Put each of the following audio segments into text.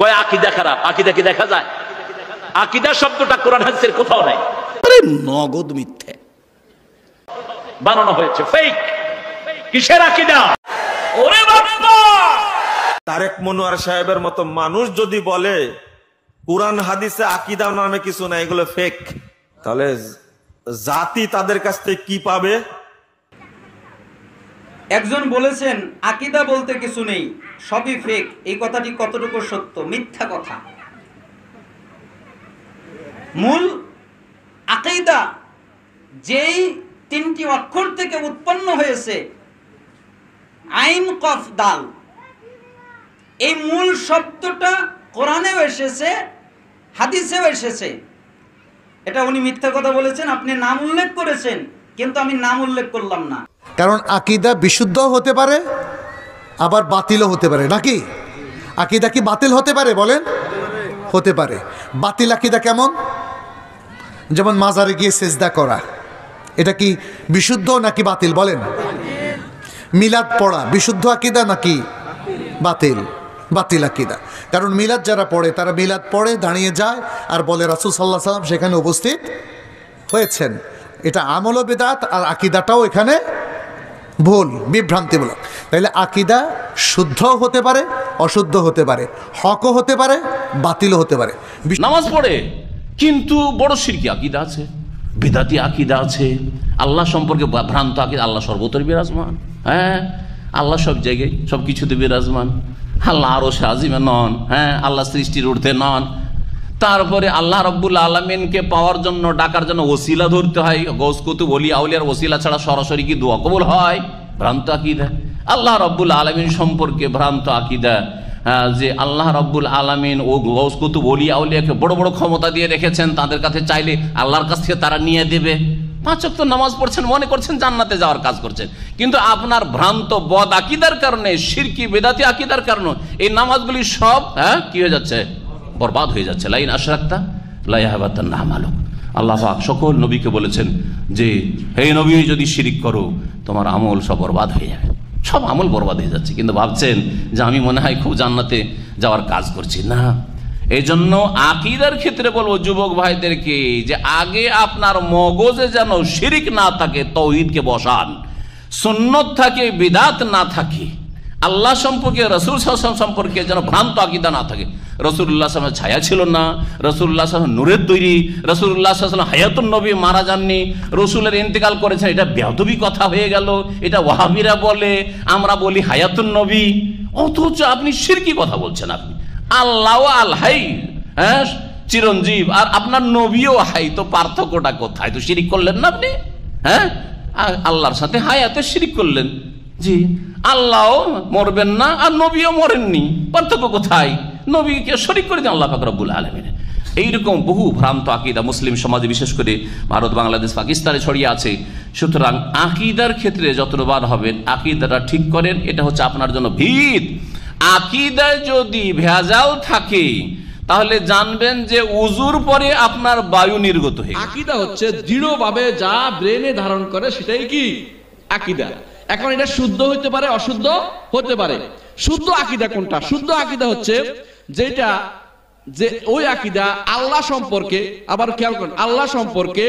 কয় আকীদা খারাপ। আকীদা কি দেখা যায়? আকীদা শব্দটা কোরআন হাদিসের কোথাও নাই। আরে নগদ মিথ্যে বানানো হয়েছে, ফেক। কিসের আকীদা? ওরে বাবা, তারেক মনোয়ার সাহেবের মতো মানুষ যদি বলে কোরআন হাদিসে আকীদা নামে কিছু নাই, এগুলো ফেক, তাহলে জাতি তাদের কাছ থেকে কি পাবে? একজন বলেছেন আকীদা বলতে কিছু নেই, সবই ফেক। এই কথাটি কতটুকু সত্য? মিথ্যা কথা। মূল আকীদা যেই তিনটি অক্ষর থেকে উৎপন্ন হয়েছে, আইন কফ দাল, এই মূল শব্দটা কোরআনেও এসেছে, হাদিসেও এসেছে। এটা উনি মিথ্যা কথা বলেছেন, আপনি নাম উল্লেখ করেছেন, কিন্তু আমি নাম উল্লেখ করলাম না। কারণ আকীদা বিশুদ্ধ হতে পারে, আবার বাতিলও হতে পারে, নাকি? আকীদা কি বাতিল হতে পারে? বলেন, হতে পারে। বাতিল আকীদা কেমন? যেমন মাজারে গিয়ে সেজদা করা, এটা কি বিশুদ্ধ নাকি বাতিল? বলেন। মিলাদ পড়া বিশুদ্ধ আকীদা নাকি বাতিল? বাতিল আকীদা। কারণ মিলাদ যারা পড়ে তারা মিলাদ পড়ে দাঁড়িয়ে যায় আর বলে রাসূল সাল্লাল্লাহু আলাইহি ওয়াসাল্লাম সেখানে উপস্থিত হয়েছেন। এটা আমল বিদআত, আর আকীদাটাও এখানে ভুল, বিভ্রান্তিমূলক। তাইলে আকীদা শুদ্ধ হতে পারে, অশুদ্ধ হতে পারে, হকও হতে পারে, বাতিলও হতে পারে। নামাজ পড়ে কিন্তু বড় শিরকি আকীদা আছে, বিদাতি আকীদা আছে, আল্লাহ সম্পর্কে ভ্রান্ত আকীদা। আল্লাহ সর্বত্র বিরাজমান, হ্যাঁ, আল্লাহ সব জায়গায় সব কিছুতে বিরাজমান। আল্লাহ আরশে আজিমে নন, হ্যাঁ, আল্লাহ সৃষ্টির ঊর্ধ্বে নন। তারপরে আল্লাহ রাব্বুল আলামিনকে পাওয়ার জন্য, ডাকার জন্য ওসিলা ধরতে হয়। গৌস কুতুব ওলি আউলিয়ার ওসিলা ছাড়া সরাসরি কি দোয়া কবুল হয়? ভ্রান্ত আকীদা। আল্লাহ রাব্বুল আলামিন সম্পর্কে ভ্রান্ত আকীদা, যে আল্লাহ রাব্বুল আলামিন ও গৌস কুতুব ওলি আউলিয়াকে বড় বড় ক্ষমতা দিয়ে রেখেছেন, তাদের কাছে চাইলে আল্লাহর কাছ থেকে তারা নিয়ে দেবে। 5 ওয়াক্ত নামাজ পড়ছেন, মনে করছেন জান্নাতে যাওয়ার কাজ করছেন, কিন্তু আপনার ভ্রান্ত বদ আকীদার কারণে, শিরকি বিদাতি আকীদার কারণে এই নামাজগুলি সব কি হয়ে যাচ্ছে? বরবাদ হয়ে যাচ্ছে। লাইন আশরাকতা লা ইয়াহবাতান্না আমালুক। আল্লাহ পাক সকল নবীকে বলেছেন যে হে নবী, যদি শিরিক করো তোমার আমল সব বরবাদ হয়ে যাবে। সব আমল বরবাদ হয়ে যাচ্ছে, কিন্তু ভাবছেন যে আমি মনে হয় খুব জান্নাতে যাওয়ার কাজ করছি। না, এই জন্য আকীদার ক্ষেত্রে বলবো যুবক ভাইদেরকে যে আগে আপনার মগজে যেন শিরিক না থাকে, তাওহীদকে বসান, সুন্নত থাকে, বিদআত না থাকে, আল্লাহ সম্পর্কে, রাসূল সাল্লাল্লাহু আলাইহি ওয়াসাল্লাম সম্পর্কে যেন ভ্রান্ত আকীদা না থাকে। রাসূলুল্লাহ সাল্লাল্লাহু আলাইহি ওয়াসাল্লামের ছায়া ছিল না, রাসূলুল্লাহ সাল্লাল্লাহু আলাইহি ওয়াসাল্লাম নূরের তৈরি, রাসূলুল্লাহ সাল্লাল্লাহু আলাইহি ওয়াসাল্লাম হায়াতুন নবী, মারা যাননি, রাসূলের ইন্তেকাল করেছেন, এটা বেয়াদবি কথা হয়ে গেল। এটা ওয়াহাবিরা বলে, আমরা বলি হায়াতুন নবী, অথচ আপনি শিরকি কথা বলছেন। আপনি আল্লাহ আল হাই, হ্যাঁ, চিরঞ্জীব, আর আপনার নবীও হাই, তো পার্থক্যটা কোথায়? তো শিরিক করলেন না আপনি, হ্যাঁ, আল্লাহর সাথে হায়াতে শিরিক করলেন। জি, আল্লাহ মরবেন না আর নবীও মরেননি, পার্থক্য কোথায়? নবীকে শরীক করে দেন আল্লাহ পাক রব্বুল আলামিন। এইরকম বহু ভ্রান্ত আকীদা মুসলিম সমাজে, বিশেষ করে ভারত, বাংলাদেশ, পাকিস্তানে ছড়িয়ে আছে। সুতরাং আকীদার ক্ষেত্রে যতবার হবেন আকীদাটা ঠিক করেন, এটা হচ্ছে আপনার জন্য ভিত। আকীদায় যদি ভেজাল থাকে তাহলে জানবেন যে উজুর পরে আপনার বায়ু নির্গত হয়ে গেছে। আকীদা হচ্ছে দৃঢ়ভাবে যা ব্রেনে ধারণ করে সেটাই কি আকীদা। এখন এটা শুদ্ধ হতে পারে, অশুদ্ধ হতে পারে। শুদ্ধ আকীদা কোনটা? শুদ্ধ আকীদা হচ্ছে যেটা, যে ওই আকীদা আল্লাহ সম্পর্কে, আবার খেয়াল করেন, আল্লাহ সম্পর্কে,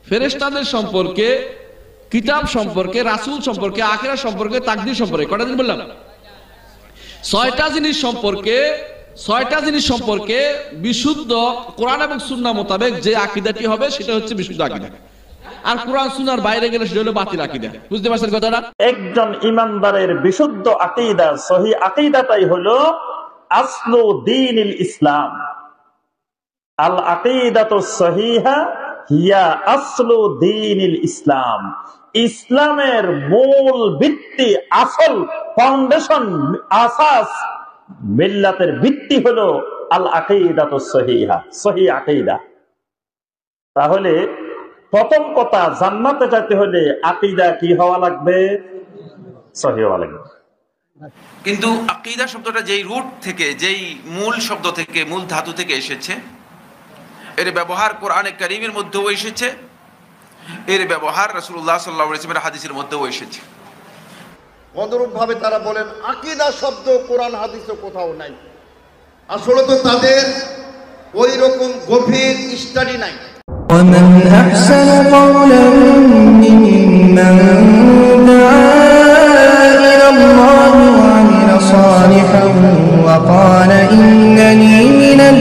ফেরেশতাদের সম্পর্কে, কিতাব সম্পর্কে, রাসূল সম্পর্কে, আখিরাত সম্পর্কে, তাকদীর সম্পর্কে, কয়টা দিন বললাম? 6টা জিনিস সম্পর্কে, 6টা জিনিস সম্পর্কে বিশুদ্ধ কোরআন এবং সুন্নাহ মোতাবেক যে আকীদাটি হবে সেটা হচ্ছে বিশুদ্ধ আকীদা। আর কোরআন সুন্নাহর বাইরে গেলে সেটা হলো বাতিল আকীদা। বুঝতে পারছেন কথাটা? একজন ইমানদারের বিশুদ্ধ আকীদা, সহিহ আকীদাটাই হলো আসলু দীনিল ইসলাম। আল আকীদাতুস সহিহা হিয়া আসলু দীনিল ইসলাম। ইসলামের মূল ভিত্তি, আসল ফাউন্ডেশন, আসাস, মিল্লাতের ভিত্তি হলো আল আকীদাতুস সহিহা, সহিহ আকীদা। তাহলে প্রথম কথা, জান্নাতে যেতে হলে আকীদা কি হওয়া লাগবে? সহিহ হওয়া লাগবে। কিন্তু আকীদা শব্দটা যেই রুট থেকে, যেই মূল শব্দ থেকে, মূল ধাতু থেকে এসেছে, এর ব্যবহার কোরআনে কারীমের মধ্যেও এসেছে, এর ব্যবহার রাসূলুল্লাহ সাল্লাল্লাহু আলাইহি ওয়াসাল্লামের হাদিসের মধ্যেও এসেছে। অনুরূপ ভাবে তারা বলেন আকীদা শব্দ কোরআন হাদিসে কোথাও নাই। আসলে তো তাদের ওই রকম গভীর স্টাডি নাই। ومن أحسن قولا ممن دعا إلى الله وعمل صالحا وقال إنني من